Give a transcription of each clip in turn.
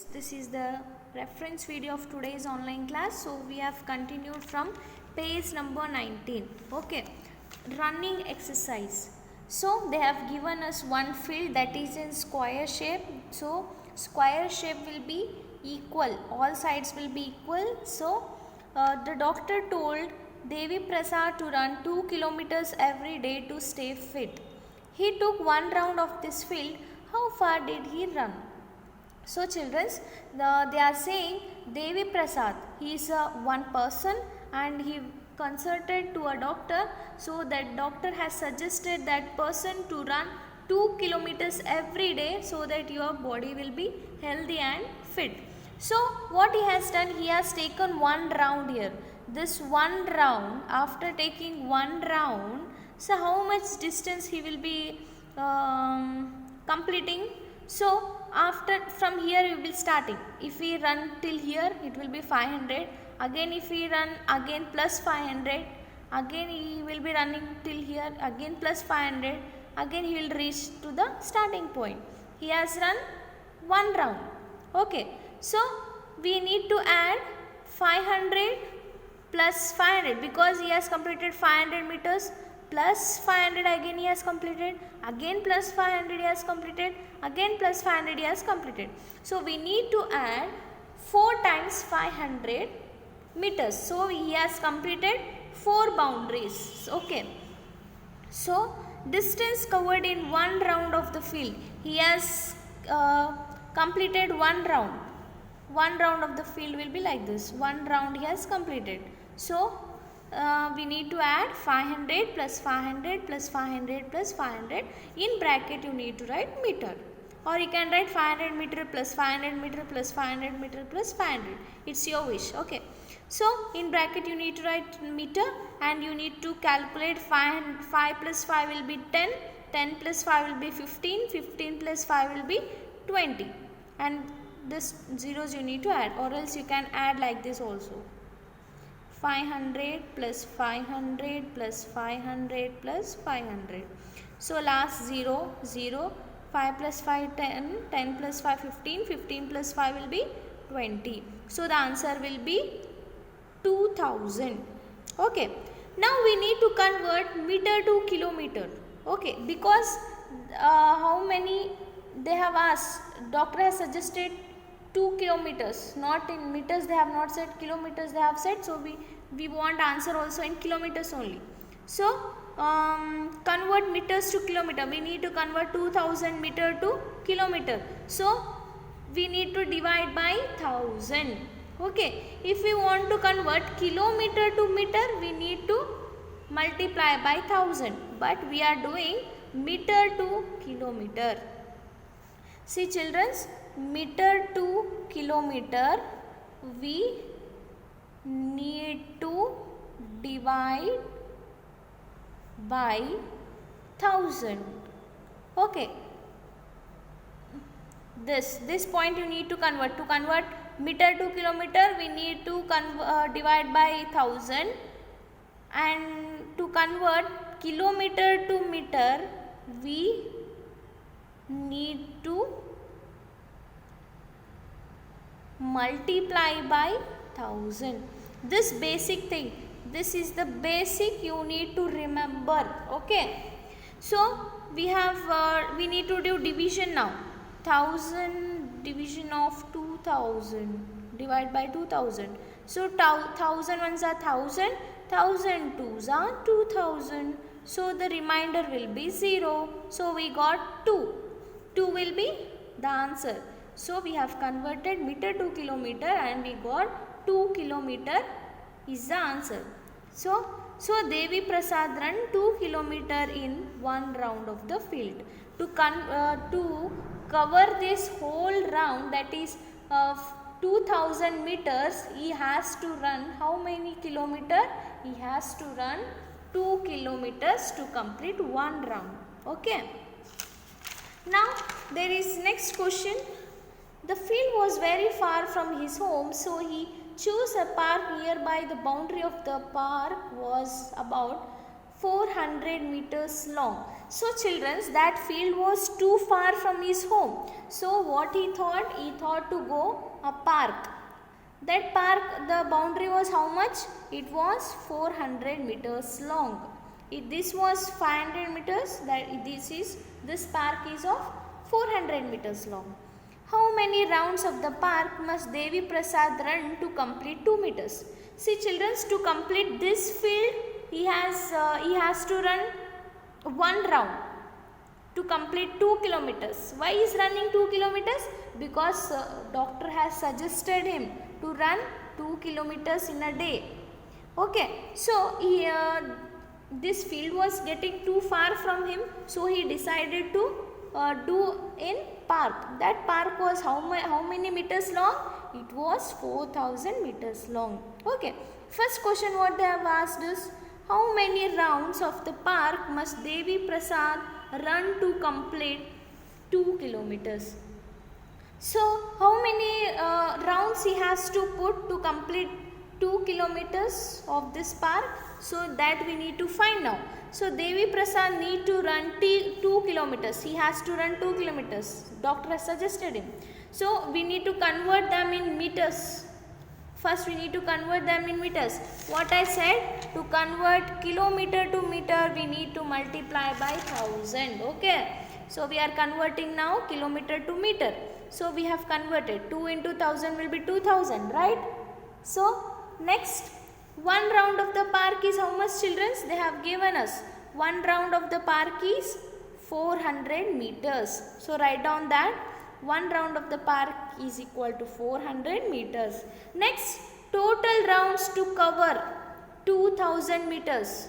This is the reference video of today's online class. So we have continued from page number 19. Okay, running exercise. So they have given us one field that is in square shape. So square shape will be equal, all sides will be equal. So the doctor told Devi Prasad to run 2 kilometers every day to stay fit. He took one round of this field. How far did he run? So children, they are saying Devi Prasad, he is one person and he consulted to a doctor. So that doctor has suggested that person to run 2 kilometers every day so that your body will be healthy and fit. So what he has done, he has taken one round here. This one round, after taking one round, so how much distance he will be completing? So after from here we will starting. If we run till here, it will be 500. Again if we run again plus 500, again he will be running till here, again plus 500, again he will reach to the starting point. He has run one round. Okay, so we need to add 500 plus 500 because he has completed 500 meters, plus 500 again he has completed, again plus 500 he has completed, again plus 500 he has completed. So we need to add 4 times 500 meters. So he has completed 4 boundaries. Okay. So distance covered in one round of the field. He has completed one round. One round of the field will be like this. One round he has completed. So we need to add 500 plus 500 plus 500 plus 500. In bracket you need to write meter. Or you can write 500 meter plus 500 meter plus 500 meter plus 500. It's your wish. Okay. So in bracket you need to write meter and you need to calculate 5 plus 5 will be 10. 10 plus 5 will be 15. 15 plus 5 will be 20. And this zeros you need to add, or else you can add like this also. 500 plus 500 plus 500 plus 500. So last 0, 0. 5 plus 5, 10. 10 plus 5, 15. 15 plus 5 will be 20. So the answer will be 2000. Okay. Now we need to convert meter to kilometer. Okay. Because how many they have asked, doctor has suggested 2 kilometers, not in meters, they have not said kilometers, they have said. So we want answer also in kilometers only. So convert meters to kilometer. We need to convert 2000 meter to kilometer. So we need to divide by 1000. Okay. If we want to convert kilometer to meter, we need to multiply by 1000. But we are doing meter to kilometer. See children, meter to kilometer we need to divide by 1000. Okay. This point you need to convert. To convert meter to kilometer we need to divide by 1000, and to convert kilometer to meter we need to multiply by 1000. This basic thing, this is the basic you need to remember. Okay. So we need to do division now. 1000 division of 2000, divide by 2000. So 1000 ones are 1000, 1000 twos are 2000. So the remainder will be 0. So we got 2. 2 will be the answer. So we have converted meter to kilometer and we got 2 kilometer is the answer. So Devi Prasad ran 2 kilometer in one round of the field. To cover this whole round, that is 2000 meters, he has to run how many kilometer? He has to run 2 kilometers to complete one round. Okay. Now there is next question. The field was very far from his home, so he chose a park nearby. The boundary of the park was about 400 meters long. So children, that field was too far from his home. So what he thought? He thought to go a park. That park, the boundary was how much? It was 400 meters long. If this was 500 meters, this park is of 400 meters long. How many rounds of the park must Devi Prasad run to complete 2 meters? See children, to complete this field, he has to run one round to complete 2 kilometers. Why is running 2 kilometers? Because doctor has suggested him to run 2 kilometers in a day. Okay, so this field was getting too far from him, so he decided to do in park. That park was how many meters long? It was 4000 meters long. Okay, first question what they have asked is, how many rounds of the park must Devi Prasad run to complete 2 kilometers? So how many rounds he has to put to complete 2 kilometers of this park? So that we need to find now. So Devi Prasad need to run 2 kilometers. He has to run 2 kilometers. Doctor has suggested him. So we need to convert them in meters. First we need to convert them in meters. What I said, to convert kilometer to meter, we need to multiply by 1000. Okay. So we are converting now kilometer to meter. So we have converted. 2 into 1000 will be 2000, right? So next, one round of the park is how much children? They have given us. One round of the park is 400 meters. So write down that. One round of the park is equal to 400 meters. Next, total rounds to cover 2000 meters.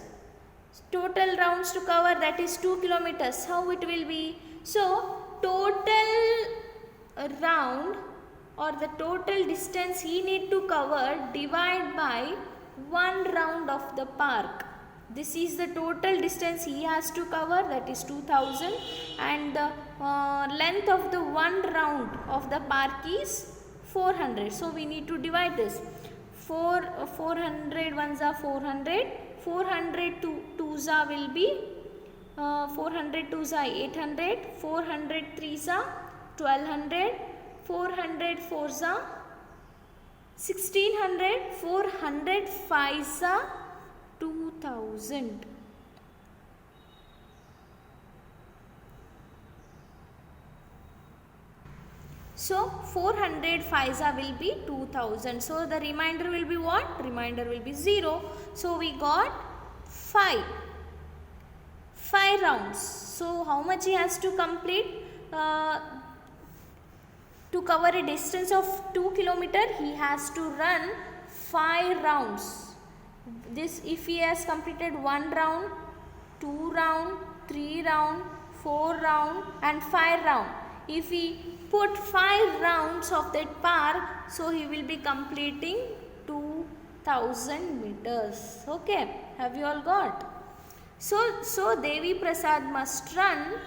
Total rounds to cover, that is 2 kilometers. How it will be? So, total round or the total distance he need to cover divide by one round of the park. This is the total distance he has to cover, that is 2000, and the length of the one round of the park is 400. So we need to divide this. 400 ones are 400, 400 twos are will be 400 twos are 800, 400 threes are 1200, 400 fours are 1600, 400 fives are 2000. So 400 fives will be 2000. So the remainder will be what? Remainder will be 0. So we got 5 rounds. So how much he has to complete? To cover a distance of 2 kilometers, he has to run 5 rounds. This, if he has completed 1 round, 2 round, 3 round, 4 round and 5 round. If he put 5 rounds of that park, so he will be completing 2000 meters. Okay, have you all got? So Devi Prasad must run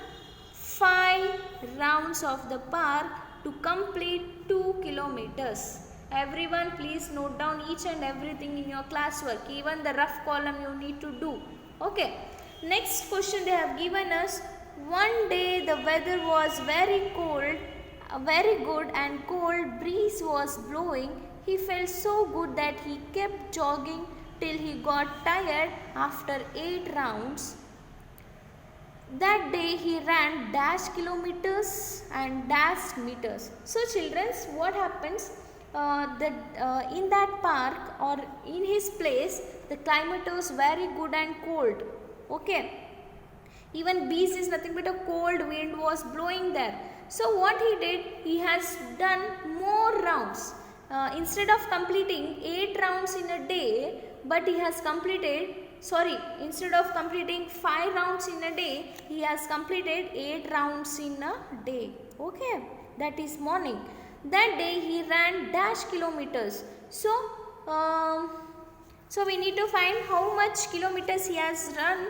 5 rounds of the park to complete 2 kilometers. Everyone please note down each and everything in your classwork. Even the rough column you need to do. Okay. Next question they have given us. One day the weather was very cold, very good and cold breeze was blowing. He felt so good that he kept jogging till he got tired after 8 rounds. That day he ran dash kilometers and dash meters. So children, what happens? In that park or in his place, the climate was very good and cold. Okay. Even breeze is nothing but a cold wind was blowing there. So what he did, he has done more rounds. Instead of completing 8 rounds in a day, but he has completed, instead of completing 5 rounds in a day, he has completed 8 rounds in a day. Okay, that is morning. That day he ran dash kilometers. So we need to find how much kilometers he has run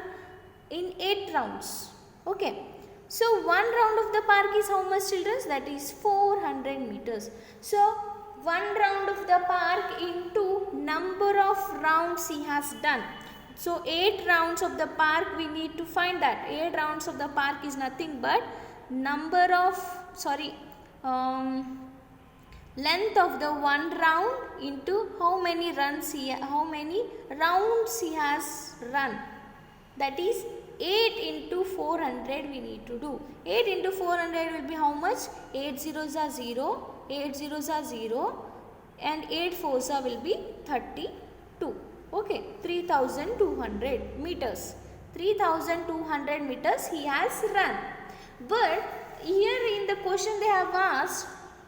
in 8 rounds. Okay. So one round of the park is how much children? That is 400 meters. So one round of the park into number of rounds he has done. So 8 rounds of the park, we need to find that. 8 rounds of the park is nothing but number of, length of the one round into how many rounds he has run. That is 8 into 400 we need to do. 8 into 400 will be how much? 8 zeros are 0, 8 zeros are 0 and 8 fours are will be 32. Okay, 3200 meters. 3200 meters he has run. But here in the question they have asked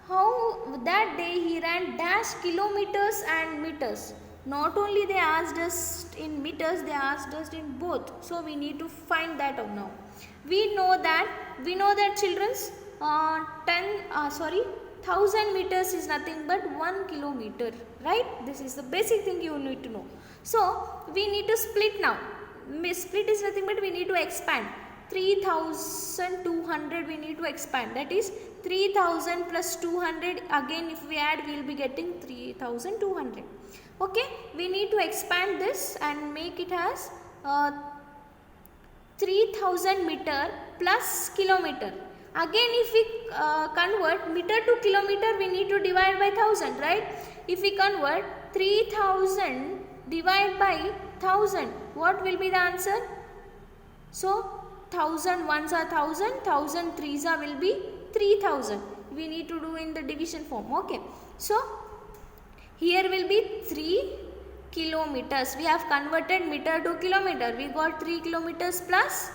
how that day he ran dash kilometers and meters. Not only they asked us in meters, they asked us in both. So we need to find that out now. We know that children's 1000 meters is nothing but 1 kilometer, right? This is the basic thing you need to know. So we need to split now. Split is nothing but we need to expand. 3200 we need to expand. That is 3000 plus 200. Again if we add, we will be getting 3200. Okay, we need to expand this and make it as 3000 meter plus kilometer. Again if we convert meter to kilometer, we need to divide by 1000, right? If we convert 3000 divided by 1000, what will be the answer? So 1000 ones are 1000, 1000 threes are will be 3000. We need to do in the division form. Okay, so here will be 3 kilometers. We have converted meter to kilometer. We got 3 kilometers plus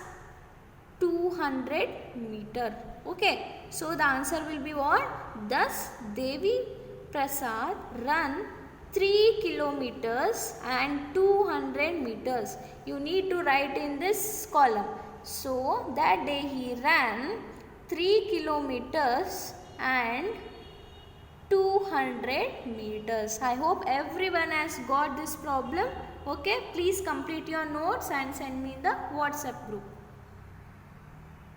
200 meter. Okay, so the answer will be what? Thus Devi Prasad run 3 kilometers and 200 meters. You need to write in this column. So that day he ran 3 kilometers and 200 meters. I hope everyone has got this problem. Okay, please complete your notes and send me in the WhatsApp group.